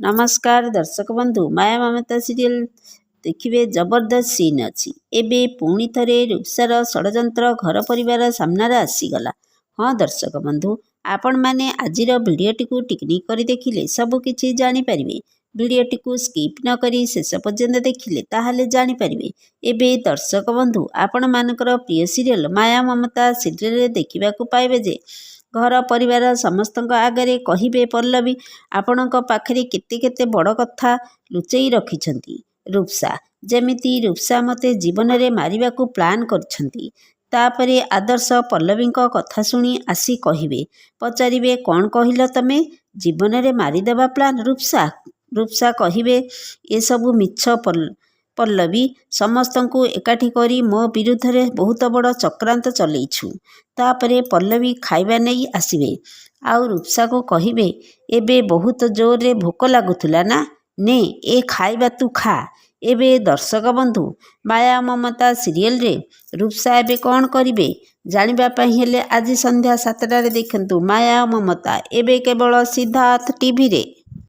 नमस्कार दर्शक बंधु माया ममता सीरियल देखिए जबरदस्त सीन अच्छी एबे पुणी थे रूपसार षड्यंत्र घर परिवार सामने आसीगला। हाँ दर्शक बंधु आपण मैंने आज भिडटी को टिकनिक कर देखिले सबकि जापर भिडटी को स्किप न करी शेष पर्यंत देखिले ताहले जानीपारे। एबे दर्शक बंधु आपण मानकर प्रिय सीरियल माया ममता सीरियल देखा पाइबे जे घर परिवार समस्त आगे कहे पल्लवी आपण पाखे केते केते बड़ कथा लुचई रखिछंती। रूपसा जेमिति रूपसा मते जीवन में मारिबा को प्लान करछंती। तापरे आदर्श पल्लवी कथा शुणी आसी कहिबे पचारे कौन कहल तमे जीवन में मारिदेवा प्लान रूपसा रूपसा कहिबे ये सबू मिछ पल्लवी समस्त को एकाठी करी मो विरुद्ध में बहुत बड़ चक्रांत चलईछु। तापरे पल्लवी खाइबा नहीं आसबे आउ रूपसा को कहिबे एबे बहुत जोर रे भोक लगुला ना ने ए खाइबा तू खा। एबे दर्शक बंधु माया ममता सीरियल रे रूपसा एबे कौन करिवे जानिबा हेले आज संध्या 7टारे देखंतु माया ममता एबे केवल सिद्धार्थ टीवी रे।